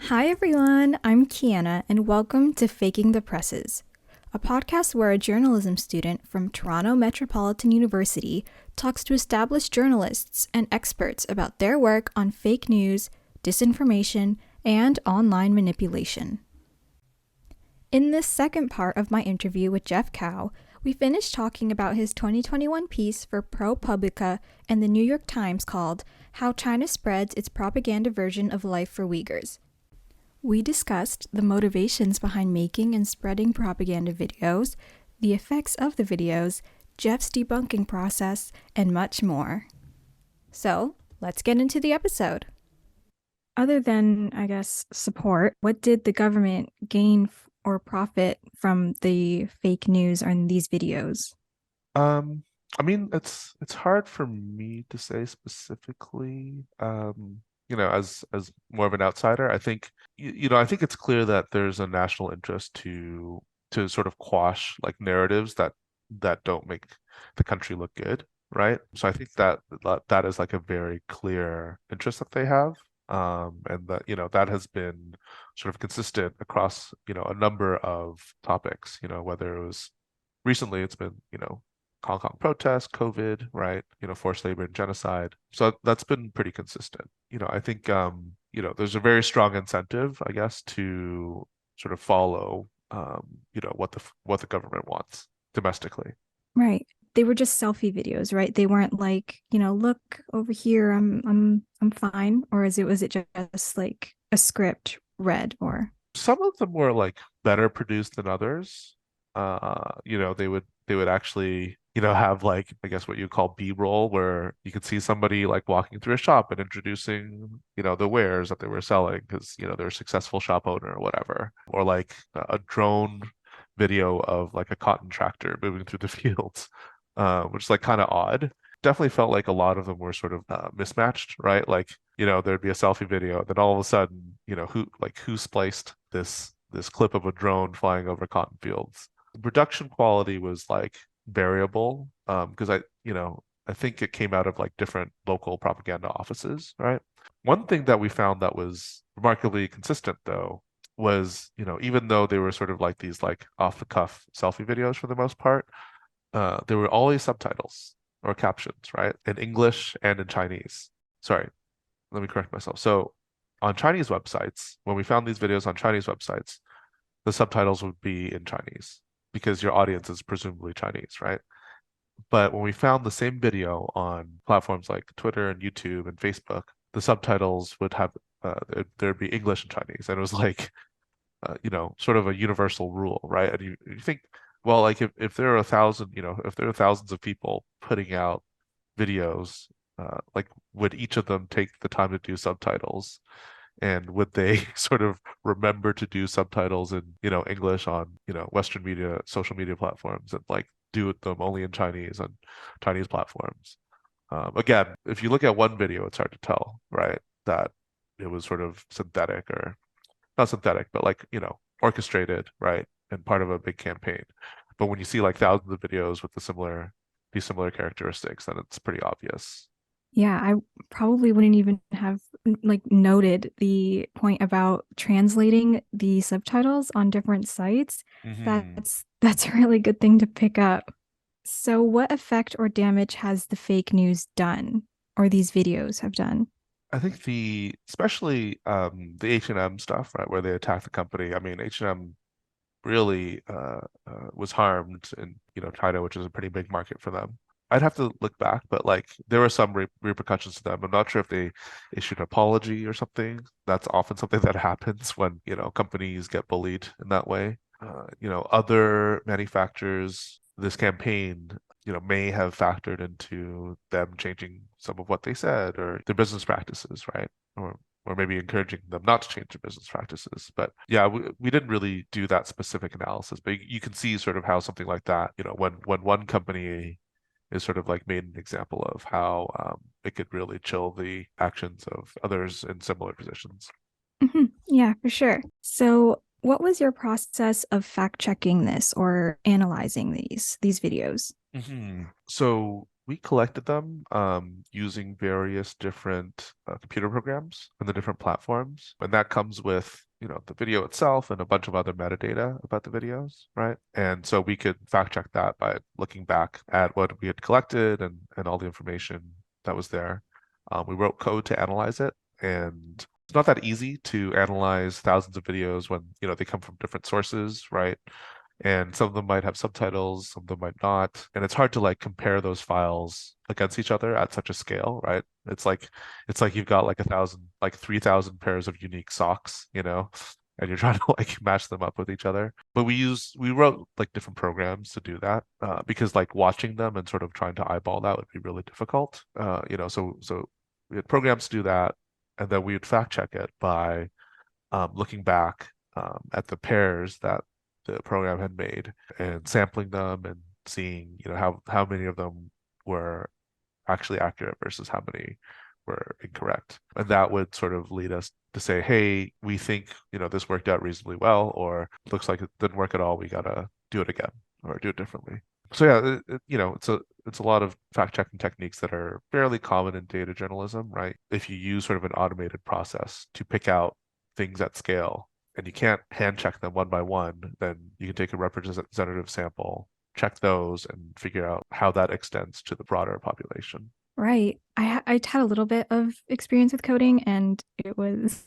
Hi everyone, I'm Kyana and welcome to Faking the Presses, a podcast where a journalism student from Toronto Metropolitan University talks to established journalists and experts about their work on fake news, disinformation, and online manipulation. In this second part of my interview with Jeff Kao, we finished talking about his 2021 piece for ProPublica and the New York Times called How China Spreads Its Propaganda Version of Life for Uyghurs. We discussed the motivations behind making and spreading propaganda videos, the effects of the videos, Jeff's debunking process, and much more. So, let's get into the episode. Other than, I guess, support, what did the government gain or profit from the fake news on these videos? It's hard for me to say specifically. As more of an outsider, I think I think it's clear that there's a national interest to sort of quash like narratives that don't make the country look good, right? So I think that is like a very clear interest that they have. And that, that has been sort of consistent across, a number of topics, whether it was recently it's been, Hong Kong protests, COVID, right? Forced labor and genocide. So that's been pretty consistent. I think there's a very strong incentive, I guess, to sort of follow what the government wants domestically. Right. They were just selfie videos, right? They weren't like, look over here, I'm fine. Or was it just like a script read or Some of them were like better produced than others. They would actually, have like I guess what you call B-roll, where you could see somebody like walking through a shop and introducing, the wares that they were selling because, they're a successful shop owner or whatever. Or like a drone video of like a cotton tractor moving through the fields, which is like kind of odd. Definitely felt like a lot of them were sort of mismatched, right? Like, there'd be a selfie video, then all of a sudden, who spliced this clip of a drone flying over cotton fields. The production quality was like variable, because I think it came out of like different local propaganda offices, right? One thing that we found that was remarkably consistent though was, even though they were sort of like these like off the cuff selfie videos for the most part, there were always subtitles or captions, right? In English and in Chinese. Sorry, let me correct myself. So on Chinese websites, when we found these videos on Chinese websites, the subtitles would be in Chinese because your audience is presumably Chinese, right? But when we found the same video on platforms like Twitter and YouTube and Facebook, the subtitles would have there'd be English and Chinese, and it was like sort of a universal rule, right? And you think, well, like if there are a thousand, if there are thousands of people putting out videos, like would each of them take the time to do subtitles? And would they sort of remember to do subtitles in, English on, Western media, social media platforms and like do them only in Chinese on Chinese platforms? Again, if you look at one video, it's hard to tell, right? That it was sort of synthetic or not synthetic, but like, orchestrated, right? And part of a big campaign. But when you see like thousands of videos with these similar characteristics, then it's pretty obvious. yeah, I probably wouldn't even have like noted the point about translating the subtitles on different sites. Hmm. That's a really good thing to pick up. So what effect or damage has the fake news done or these videos have done? I think especially the H&M stuff, right, where they attacked the company. I mean, H&M really was harmed in, China, which is a pretty big market for them. I'd have to look back, but like there were some repercussions to them. I'm not sure if they issued an apology or something. That's often something that happens when, companies get bullied in that way. Other manufacturers, this campaign, may have factored into them changing some of what they said or their business practices, right? Or maybe encouraging them not to change their business practices. But yeah, we didn't really do that specific analysis, but you can see sort of how something like that, when one company is sort of like made an example of how it could really chill the actions of others in similar positions. Yeah, for sure. So what was your process of fact checking this or analyzing these videos? So We collected them using various different computer programs and the different platforms, and that comes with the video itself and a bunch of other metadata about the videos, right? And so we could fact check that by looking back at what we had collected and all the information that was there. We wrote code to analyze it, and it's not that easy to analyze thousands of videos when they come from different sources, right? And some of them might have subtitles, some of them might not, and it's hard to like compare those files against each other at such a scale, right? It's like you've got like 1,000, like 3,000 pairs of unique socks, and you're trying to like match them up with each other. But we wrote like different programs to do that, because like watching them and sort of trying to eyeball that would be really difficult. So we had programs to do that, and then we would fact check it by looking back at the pairs that the program had made and sampling them and seeing, how many of them were actually accurate versus how many were incorrect. And that would sort of lead us to say, hey, we think, this worked out reasonably well, or looks like it didn't work at all. We gotta do it again or do it differently. So yeah, it's a lot of fact checking techniques that are fairly common in data journalism, right? If you use sort of an automated process to pick out things at scale and you can't hand check them one by one, then you can take a representative sample, check those, and figure out how that extends to the broader population. Right. I had a little bit of experience with coding and it was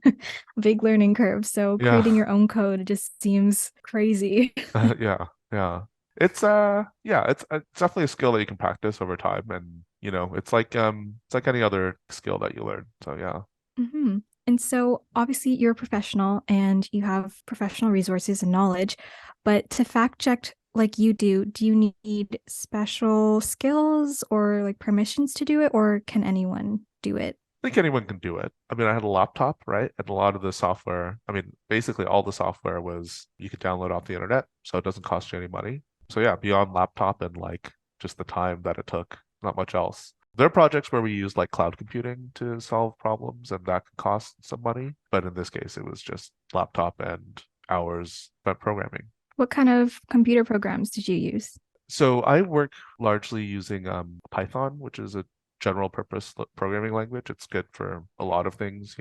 a big learning curve. So Yeah, creating your own code just seems crazy. yeah, yeah. It's definitely a skill that you can practice over time, and it's like any other skill that you learn. So yeah. hmm And so obviously you're a professional and you have professional resources and knowledge, but to fact check like you do you need special skills or like permissions to do it, or can anyone do it? I think anyone can do it. I mean, I had a laptop, right? And a lot of the software, I mean, basically all the software was you could download off the internet, so it doesn't cost you any money. So yeah, beyond laptop and like just the time that it took, not much else. There are projects where we use like cloud computing to solve problems, and that can cost some money. But in this case, it was just laptop and hours spent programming. What kind of computer programs did you use? So I work largely using Python, which is a general purpose programming language. It's good for a lot of things,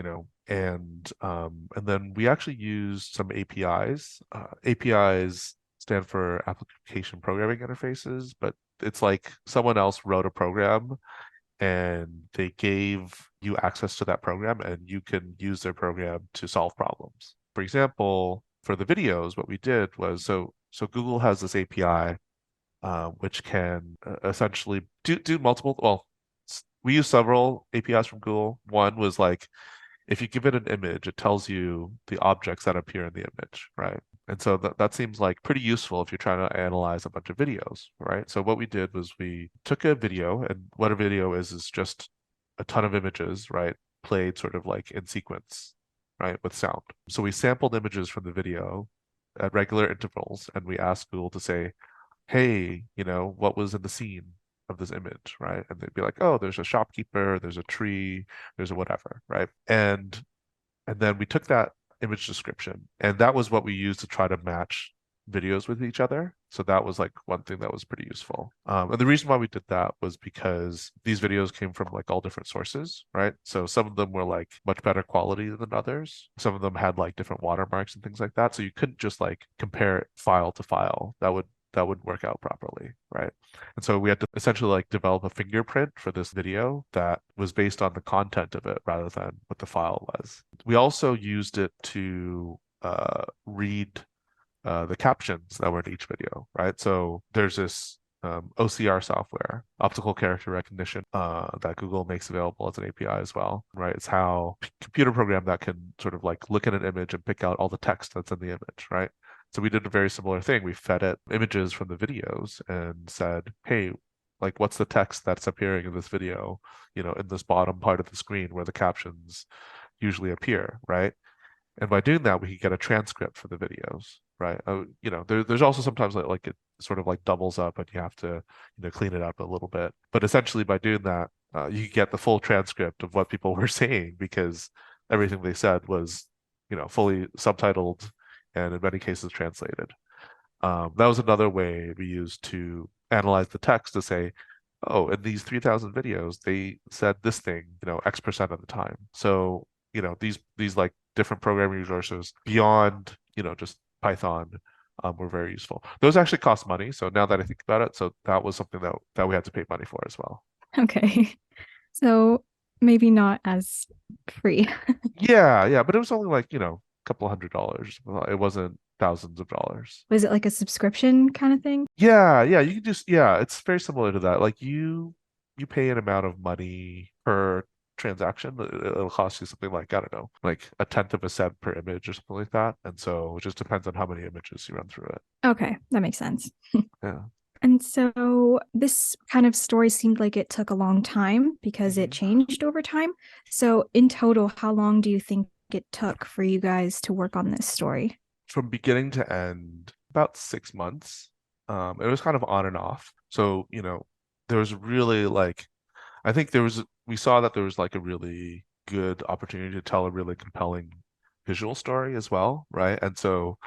and then we actually use some APIs. APIs stand for application programming interfaces, but it's like someone else wrote a program and they gave you access to that program, and you can use their program to solve problems. For example, for the videos, what we did was so Google has this API which can essentially do multiple. Well, we use several APIs from Google. One was like if you give it an image, it tells you the objects that appear in the image, right? And so that seems like pretty useful if you're trying to analyze a bunch of videos, right? So what we did was we took a video, and what a video is just a ton of images, right? Played sort of like in sequence, right? With sound. So we sampled images from the video at regular intervals, and we asked Google to say, hey, what was in the scene of this image, right? And they'd be like, oh, there's a shopkeeper, there's a tree, there's a whatever, right? And then we took that image description, and that was what we used to try to match videos with each other. So that was like one thing that was pretty useful. And the reason why we did that was because these videos came from like all different sources, right? So some of them were like much better quality than others. Some of them had like different watermarks and things like that. So you couldn't just like compare file to file. That would work out properly, right? And so we had to essentially like develop a fingerprint for this video that was based on the content of it rather than what the file was. We also used it to read the captions that were in each video, right? So there's this OCR software, optical character recognition, that Google makes available as an API as well, right? It's how computer program that can sort of like look at an image and pick out all the text that's in the image, right? So we did a very similar thing. We fed it images from the videos and said, hey, like what's the text that's appearing in this video, in this bottom part of the screen where the captions usually appear, right? And by doing that, we could get a transcript for the videos, right? There's also sometimes like it sort of like doubles up and you have to, clean it up a little bit. But essentially, by doing that, you get the full transcript of what people were saying because everything they said was, fully subtitled and in many cases translated. That was another way we used to analyze the text to say, oh, in these 3,000 videos, they said this thing, X% of the time. So, these like different programming resources beyond, just Python, were very useful. Those actually cost money. So now that I think about it, so that was something that we had to pay money for as well. Okay. So maybe not as free. Yeah, yeah, but it was only like, a couple $100. Well, it wasn't thousands of dollars. Was it like a subscription kind of thing? Yeah, yeah, you can just yeah, it's very similar to that. Like you pay an amount of money per transaction. It'll cost you something like, I don't know, like a tenth of a cent per image or something like that. And so it just depends on how many images you run through it. Okay, that makes sense. Yeah. And so this kind of story seemed like it took a long time because it Mhm. changed over time. So in total, how long do you think it took for you guys to work on this story? From beginning to end, about 6 months. It was kind of on and off. So, there was really like I think we saw that there was like a really good opportunity to tell a really compelling visual story as well, right? And so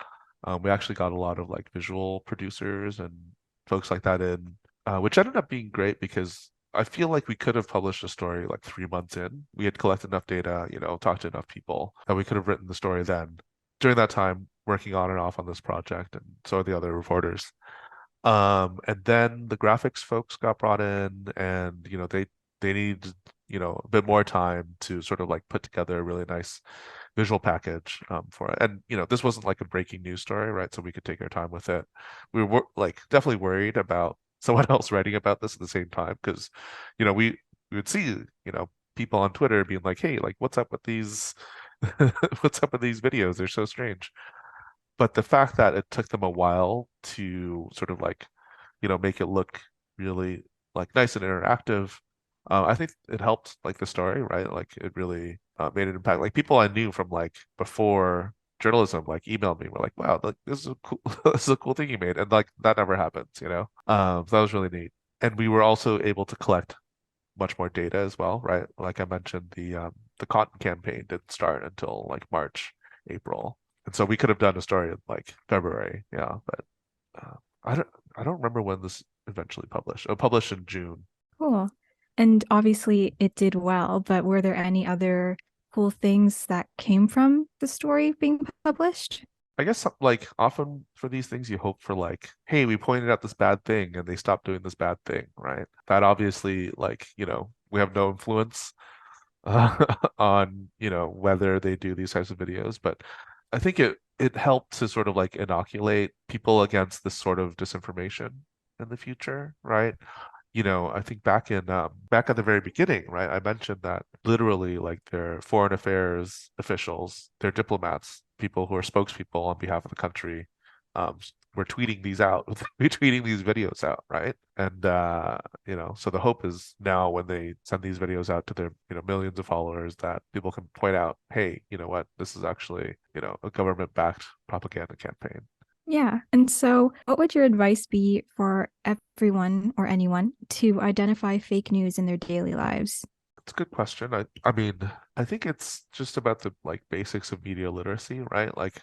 we actually got a lot of like visual producers and folks like that in, which ended up being great because I feel like we could have published a story like 3 months in. We had collected enough data, talked to enough people that we could have written the story then. During that time, working on and off on this project, and so are the other reporters. And then the graphics folks got brought in, and they need a bit more time to sort of like put together a really nice visual package for it. And this wasn't like a breaking news story, right? So we could take our time with it. We were like definitely worried about someone else writing about this at the same time because we would see people on Twitter being like, "Hey, like what's up with these what's up with these videos? They're so strange." But the fact that it took them a while to sort of like, make it look really like nice and interactive, I think it helped like the story, right? Like it really made an impact. Like people I knew from like before journalism, like emailed me, were like, "Wow, like this is a cool, this is a cool thing you made," and like that never happens. So that was really neat. And we were also able to collect much more data as well, right? Like I mentioned, the cotton campaign didn't start until like March, April, and so we could have done a story in like February, yeah. But uh, I don't I don't remember when this eventually published. It published in June. Cool. And obviously it did well, but were there any other cool things that came from the story being published? I guess like often for these things you hope for like, hey, we pointed out this bad thing and they stopped doing this bad thing, right? That obviously like, we have no influence on whether they do these types of videos, but I think it helped to sort of like inoculate people against this sort of disinformation in the future, right? I think back at the very beginning, right? I mentioned that literally like their foreign affairs officials, their diplomats, people who are spokespeople on behalf of the country, were tweeting these out, retweeting these videos out, right? And so the hope is now when they send these videos out to their, millions of followers that people can point out, hey, you know what, this is actually, a government-backed propaganda campaign. Yeah. And so, what would your advice be for everyone or anyone to identify fake news in their daily lives? It's a good question. I mean, I think it's just about the like basics of media literacy, right? Like,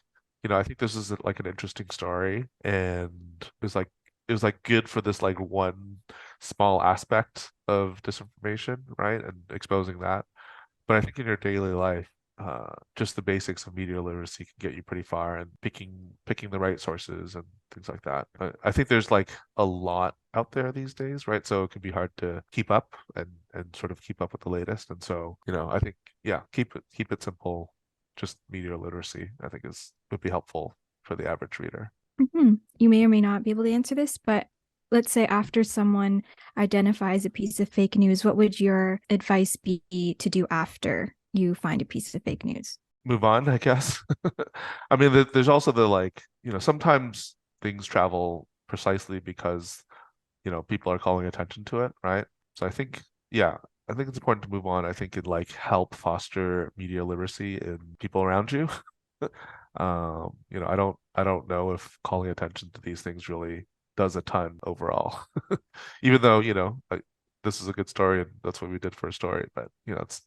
I think this is like an interesting story and it was like good for this like one small aspect of disinformation, right? And exposing that. But I think in your daily life, just the basics of media literacy can get you pretty far and picking the right sources and things like that. I think there's like a lot out there these days, right? So it can be hard to keep up and sort of keep up with the latest. And so, I think yeah, keep it simple. Just media literacy, I think would be helpful for the average reader. You may or may not be able to answer this, but let's say after someone identifies a piece of fake news, what would your advice be to do after you find a piece of fake news? Move on, I guess. I mean, there's also the like, sometimes things travel precisely because people are calling attention to it, right? So yeah, I think it's important to move on. I think it like help foster media literacy in people around you. I don't know if calling attention to these things really does a ton overall. Even though, this is a good story and that's what we did for a story, but it's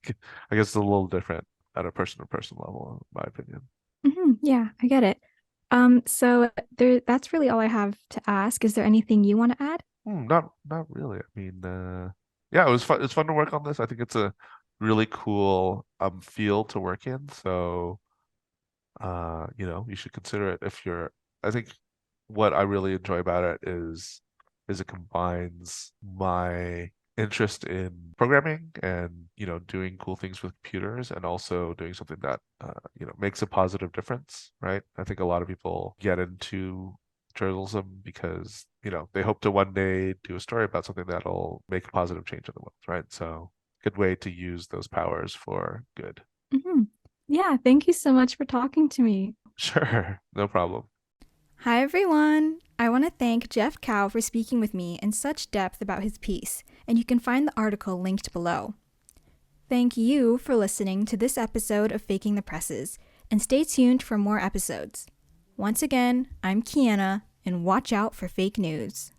I guess it's a little different at a person to person level, in my opinion. Yeah, I get it. So that's really all I have to ask. Is there anything you want to add? Not really. I mean, yeah, it was fun. It's fun to work on this. I think it's a really cool field to work in. So, you should consider it if you're. I think what I really enjoy about it is it combines my interest in programming and doing cool things with computers and also doing something that makes a positive difference, right? I think a lot of people get into journalism because they hope to one day do a story about something that'll make a positive change in the world, right? So good way to use those powers for good. Hmm. Yeah, thank you so much for talking to me. Sure, no problem. Hi, everyone. I want to thank Jeff Kao for speaking with me in such depth about his piece, and you can find the article linked below. Thank you for listening to this episode of Faking the Presses, and stay tuned for more episodes. Once again, I'm Kyana, and watch out for fake news.